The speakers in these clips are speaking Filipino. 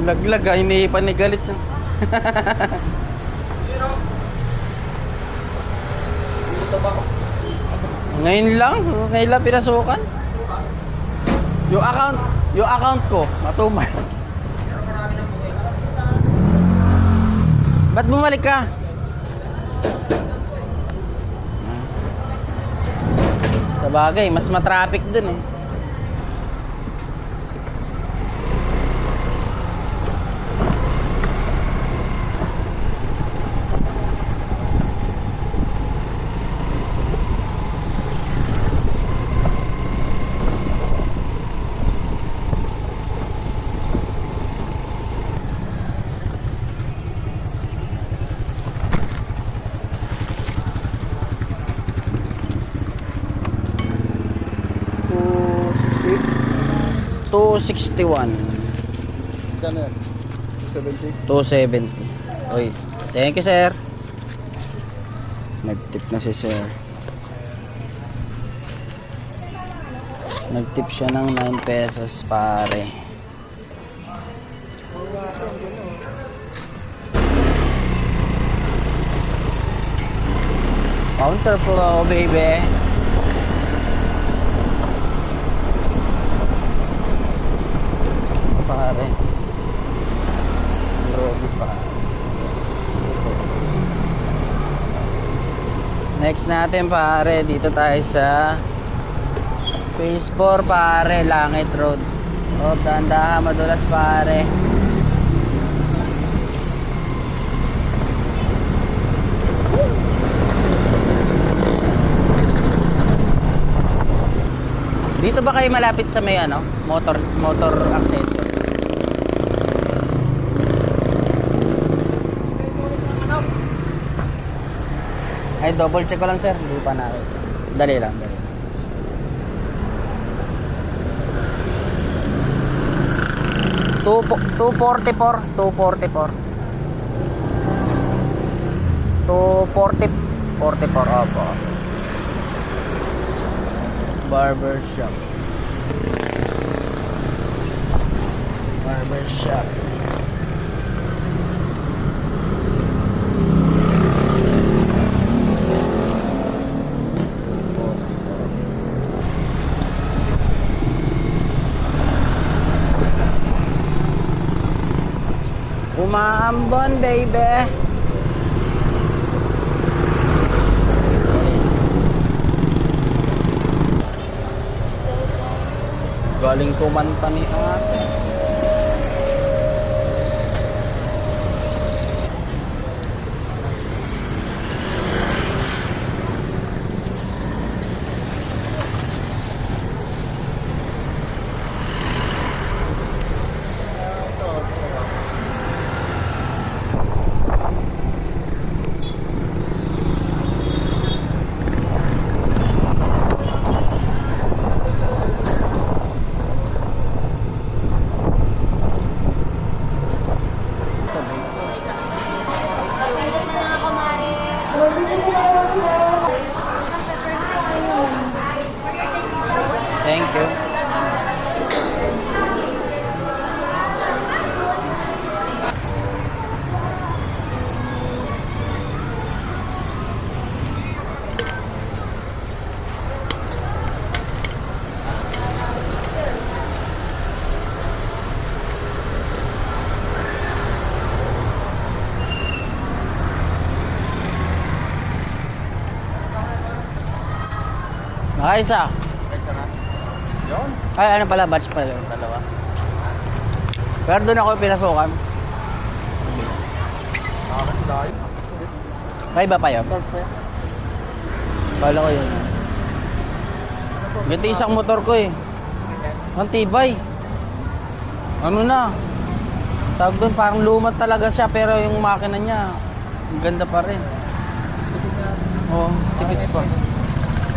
Laglag ah, hinihipan ni galit. Ngayon lang pinasukan. Yung account ko, matumal. Ba't bumalik ka? Sabagay, mas matraffic dun eh. $261. Gano yan? 270? $270. Oy, thank you sir. Nagtip na si sir. Nagtip siya ng 9 pesos pare. Counter flow baby. Pare. Grabe pa. Next natin pare, dito tayo sa Phase 4 pare, Langit Road. Oh, dahan-dahan, madulas pare. Dito ba kayo malapit sa may ano, motor accessory? Ay, double check ko lang sir, hindi pa na. Dali lang, dali. $244. Opo. Barbershop. Umaambon, baby. Galing kumanta ni ate. Thank you. Nakaisa. Isa na. Yun? Ay, ano pala, batch pala. Dalawa. Pero doon ako pinasukan. Nakakasi tayo. Kaya ba pa yun? Kala ko yun. Ito isang motor ko eh. Ang tibay. Ano na? Tawag doon, parang lumat talaga siya pero yung makina niya, ang ganda pa rin. Oo, tipid pa.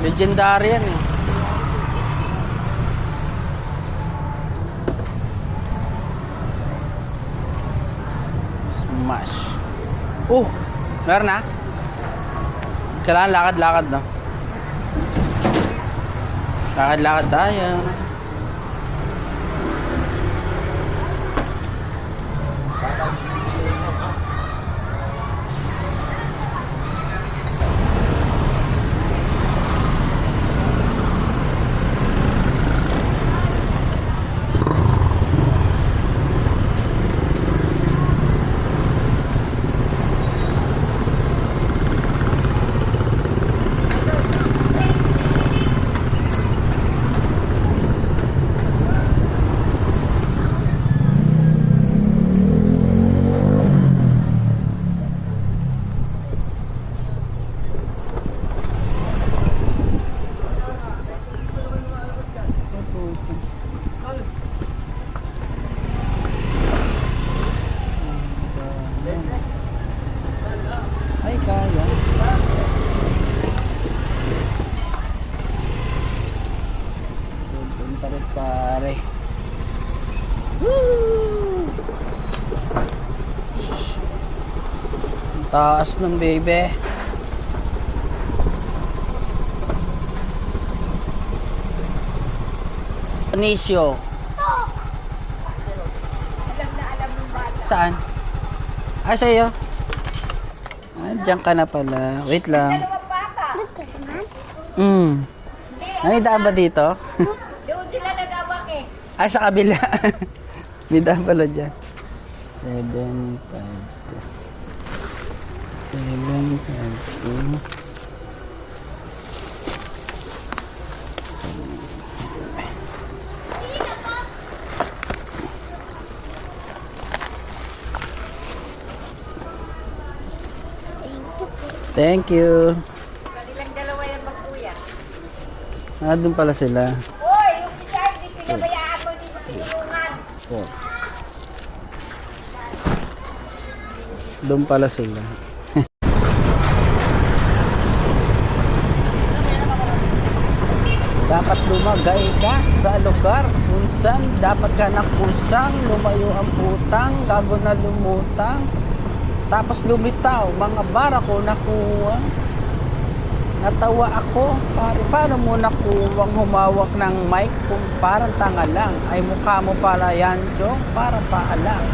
Legendary yan eh. Smash. Meron na? Kailangan lakad-lakad na. Lakad-lakad tayo. Woo! Ang taas ng baby. Panisyo. Alam na alam ng bata. Saan? Ay, sa'yo. Ah, diyan ka na pala. Wait lang. Dalawang bata. May daan ba dito? Doon sila nag-awak eh. Ay, sa kabila. May daan pala dyan. 7, 5, 2. 7, 5, 2. Thank you. Kanilang dalawa yan magkuya. Ah, doon pala sila. Hoy, yung isa hindi pinabayaan mo dito tinulungan. Oh. Doon pala sila. Dapat lumagay ka sa lugar kung saan dapat ka nakusang, lumayo ang putang, gago na lumutang. Tapos lumitaw, mga bara ko nakuha. Natawa ako, paano mo nakuwang humawak ng mic kung parang tanga lang? Ay mukha mo pala yan, Chong, parang paalang.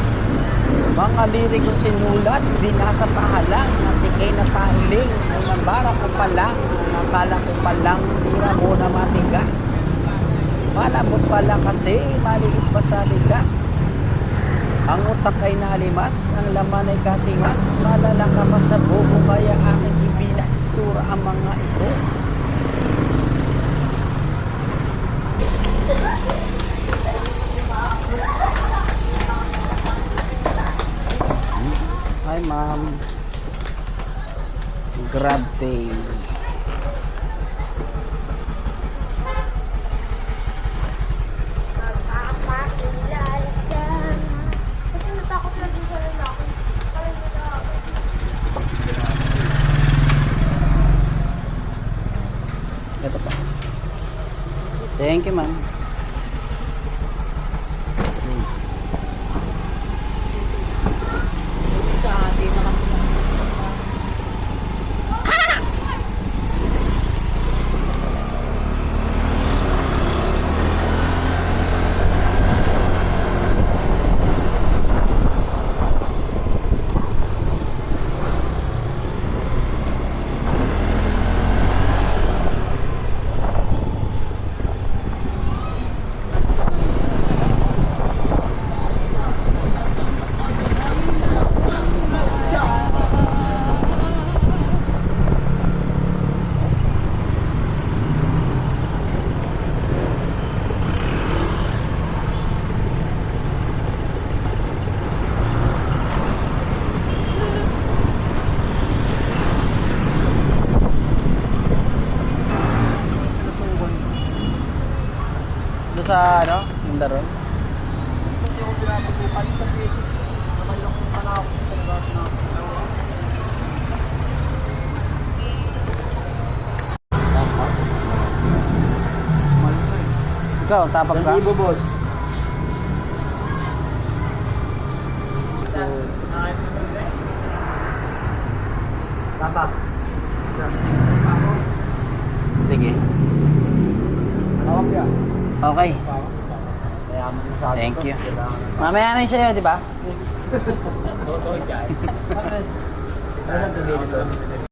Mga liriko sinulat, binasa pahalang, natikay na pahiling, ay mabara ko pa lang, nakala ko pa lang, tira mo na matigas. Malambot pala kasi, maliit pa sa ligas. Ang utak ay nalimas, ang laman ay kasingas, malala ka pa sa buko, kaya aking ibinas, sura ang mga ito. Hi, ma'am. Grab pay. Kasi natakot na din sa lalaki. Parang natakot. Ito pa. Thank you, ma'am. Sa atin na kami. Doon sa ano? Yung daron? Yung pinapagpupan sa beses. Naman yung panahon sa labas na. Ikaw, tapang ka? Ibo, boss. Tapak. Sige. Tawag niya. Okay. Kaya masyado. Thank you. Mamaya na yun sa'yo, di ba? Totoo dyan. Bakit? Ano na